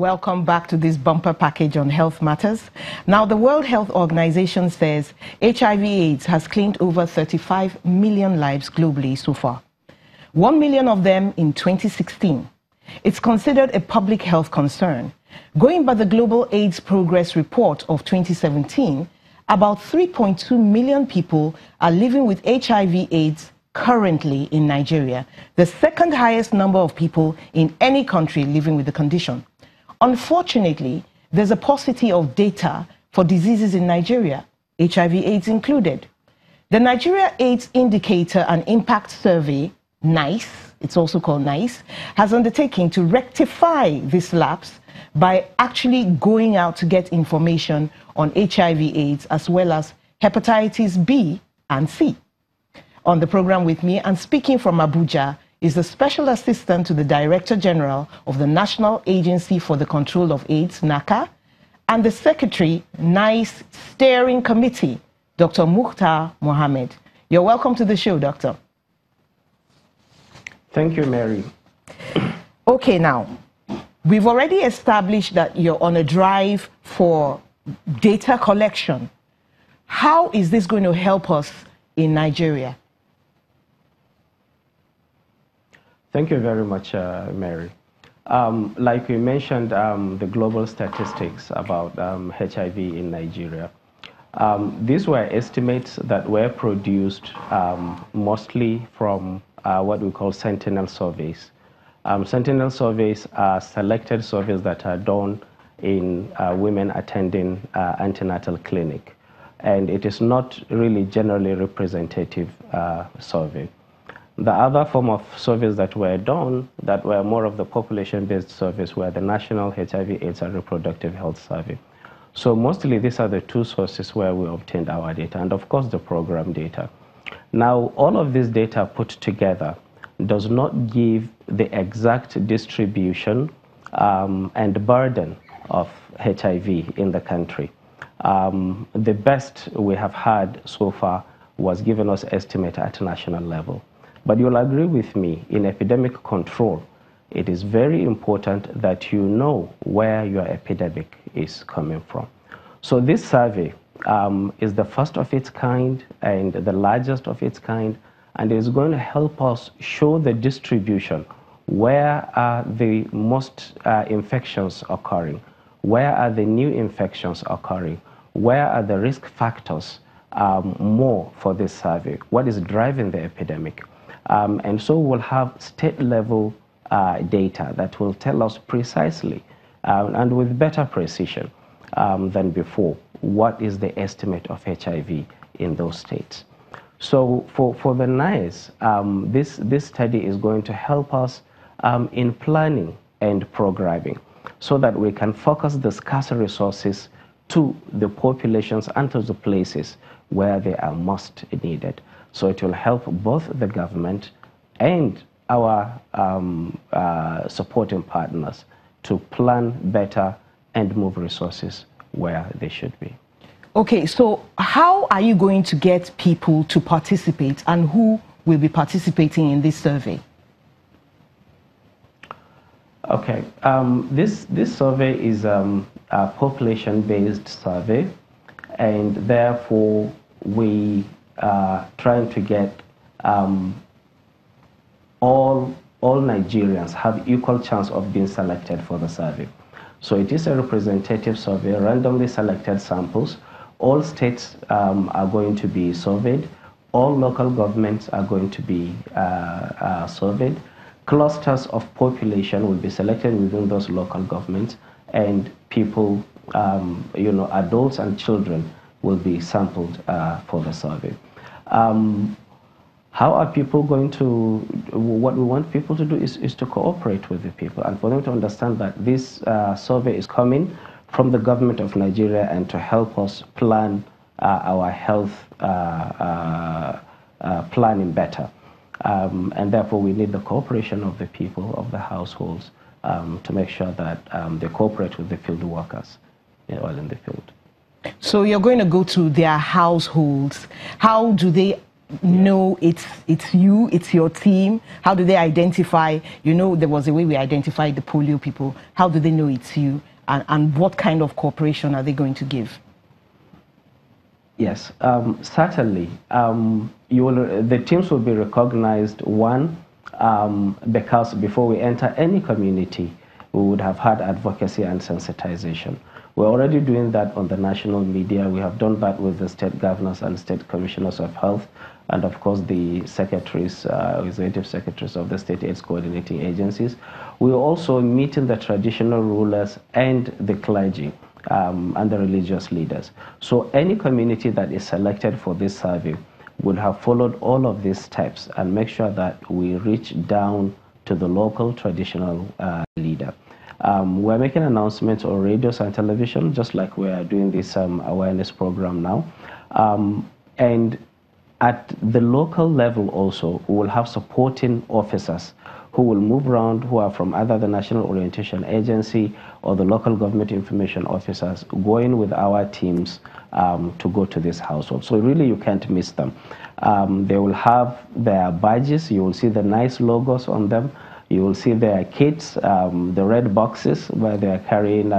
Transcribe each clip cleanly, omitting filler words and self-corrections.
Welcome back to this bumper package on health matters. Now, the World Health Organization says HIV/AIDS has claimed over 35 million lives globally so far, 1 million of them in 2016. It's considered a public health concern. Going by the Global AIDS Progress Report of 2017, about 3.2 million people are living with HIV/AIDS currently in Nigeria, the second highest number of people in any country living with the condition. Unfortunately, there's a paucity of data for diseases in Nigeria, HIV/AIDS included. The Nigeria AIDS Indicator and Impact Survey, NICE, it's also called NICE, has undertaken to rectify this lapse by actually going out to get information on HIV/AIDS as well as hepatitis B and C. On the program with me and speaking from Abuja is the Special Assistant to the Director General of the National Agency for the Control of AIDS, NACA, and the Secretary, NICE Steering Committee, Dr. Mukhtar Mohammed. You're welcome to the show, Doctor. Thank you, Mary. Okay, now, we've already established that you're on a drive for data collection. How is this going to help us in Nigeria? Thank you very much, Mary. Like we mentioned, the global statistics about HIV in Nigeria. These were estimates that were produced mostly from what we call sentinel surveys. Sentinel surveys are selected surveys that are done in women attending antenatal clinic. And it is not really generally representative survey. The other form of surveys that were done that were more of the population-based surveys were the National HIV/AIDS and Reproductive Health Survey. So mostly these are the two sources where we obtained our data, and of course the program data. Now, all of this data put together does not give the exact distribution and burden of HIV in the country. The best we have had so far was given us estimate at national level. But you'll agree with me, in epidemic control, it is very important that you know where your epidemic is coming from. So this survey is the first of its kind and the largest of its kind, and is going to help us show the distribution. Where are the most infections occurring? Where are the new infections occurring? Where are the risk factors more for this survey? What is driving the epidemic? And so we'll have state-level data that will tell us precisely and with better precision than before what is the estimate of HIV in those states. So for the NICE, this study is going to help us in planning and programming so that we can focus the scarce resources to the populations and to the places where they are most needed. So it will help both the government and our supporting partners to plan better and move resources where they should be. Okay, so how are you going to get people to participate, and who will be participating in this survey? Okay, this survey is a population-based survey, and therefore we are trying to get all Nigerians have equal chance of being selected for the survey. So it is a representative survey, randomly selected samples. All states are going to be surveyed. All local governments are going to be surveyed. Clusters of population will be selected within those local governments, and people, adults and children will be sampled for the survey. How are people going to, what we want people to do is to cooperate with the people and for them to understand that this survey is coming from the government of Nigeria and to help us plan our health planning better. And therefore we need the cooperation of the people, of the households, to make sure that they cooperate with the field workers all in the field. So you're going to go to their households. How do they know it's you, it's your team? How do they identify? You know, there was a way we identified the polio people. How do they know it's you? And what kind of cooperation are they going to give? Yes, certainly. The teams will be recognized, one, because before we enter any community, we would have had advocacy and sensitization. We're already doing that on the national media. We have done that with the state governors and state commissioners of health, and of course the secretaries, executive secretaries of the state AIDS coordinating agencies. We're also meeting the traditional rulers and the clergy and the religious leaders. So any community that is selected for this survey would have followed all of these steps and make sure that we reach down to the local traditional leader. We're making announcements on radios and television, just like we are doing this awareness program now. And at the local level also, we will have supporting officers who will move around, who are from either the National Orientation Agency or the local government information officers, going with our teams to go to this household. So really you can't miss them. They will have their badges. You will see the nice logos on them. You will see their kits, the red boxes where they are carrying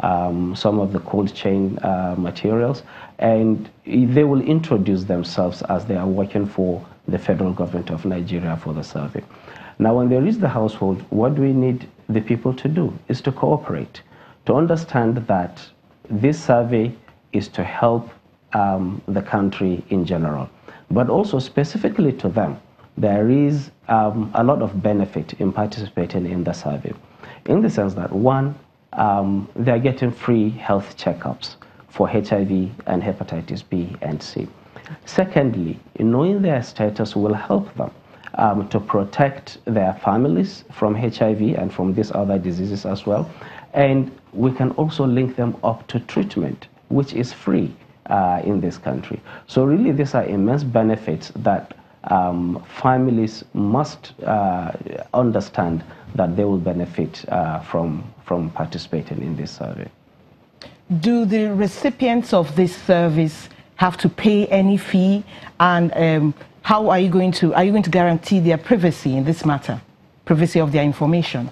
some of the cold chain materials, and they will introduce themselves as they are working for the federal government of Nigeria for the survey. Now, when they reach the household, what do we need the people to do? Is to cooperate, to understand that this survey is to help the country in general, but also specifically to them. There is a lot of benefit in participating in the survey, in the sense that, one, they are getting free health checkups for HIV and hepatitis B and C. Secondly, knowing their status will help them to protect their families from HIV and from these other diseases as well. And we can also link them up to treatment, which is free in this country. So really, these are immense benefits that families must understand that they will benefit from participating in this survey. Do the recipients of this service have to pay any fee? And how are you going to guarantee their privacy in this matter, privacy of their information?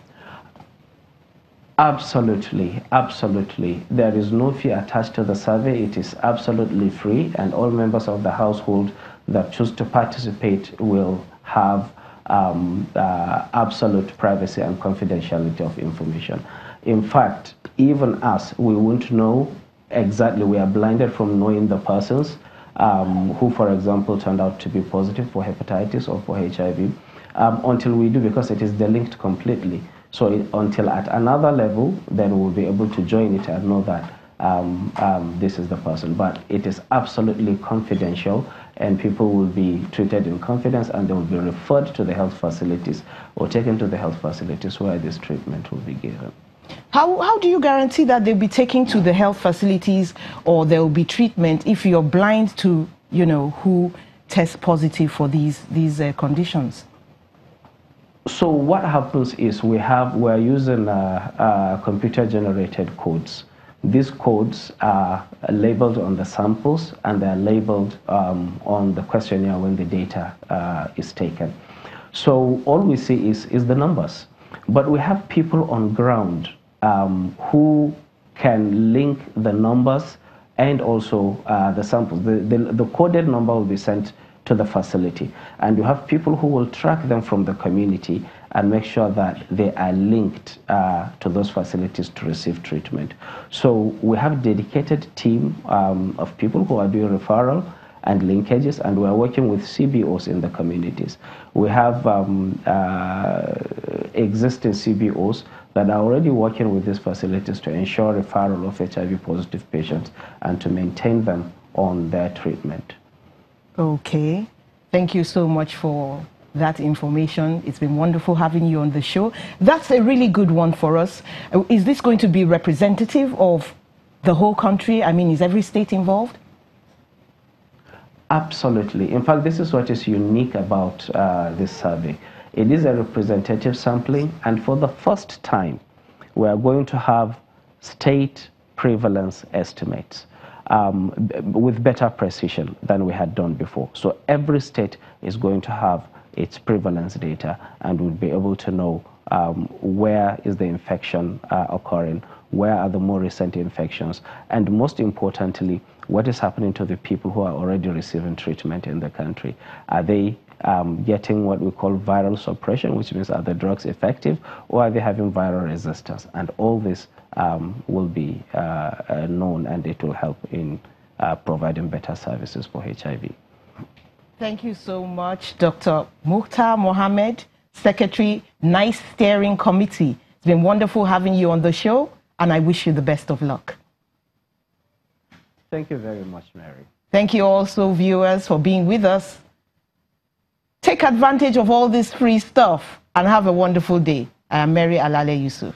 Absolutely, absolutely. There is no fee attached to the survey. It is absolutely free, and all members of the household that choose to participate will have absolute privacy and confidentiality of information. In fact, even us, we won't know exactly. We are blinded from knowing the persons who, for example, turned out to be positive for hepatitis or for HIV until we do, because it is delinked completely. So until at another level, then we'll be able to join it and know that this is the person. But it is absolutely confidential, and people will be treated in confidence, and they will be referred to the health facilities or taken to the health facilities where this treatment will be given. How do you guarantee that they'll be taken to the health facilities or there will be treatment if you're blind to, you know, who tests positive for these conditions? So what happens is we're using computer-generated codes. These codes are labeled on the samples, and they're labeled on the questionnaire when the data is taken. So all we see is the numbers. But we have people on ground who can link the numbers and also the samples. The coded number will be sent to the facility, and you have people who will track them from the community and make sure that they are linked to those facilities to receive treatment. So we have a dedicated team of people who are doing referral and linkages, and we are working with CBOs in the communities. We have existing CBOs that are already working with these facilities to ensure referral of HIV positive patients and to maintain them on their treatment. Okay, thank you so much for that information. It's been wonderful having you on the show. That's a really good one for us. Is this going to be representative of the whole country? I mean, is every state involved? Absolutely. In fact, this is what is unique about this survey. It is a representative sampling, and for the first time, we are going to have state prevalence estimates. with better precision than we had done before. So every state is going to have its prevalence data and will be able to know where is the infection occurring, where are the more recent infections, and most importantly, what is happening to the people who are already receiving treatment in the country. Are they getting what we call viral suppression, which means are the drugs effective, or are they having viral resistance? And all this will be known, and it will help in providing better services for HIV. Thank you so much, Dr. Mukhtar Mohammed, Secretary, NICE Steering Committee. It's been wonderful having you on the show, and I wish you the best of luck. Thank you very much, Mary. Thank you also, viewers, for being with us. Take advantage of all this free stuff and have a wonderful day. I am Mary Alale Yusuf.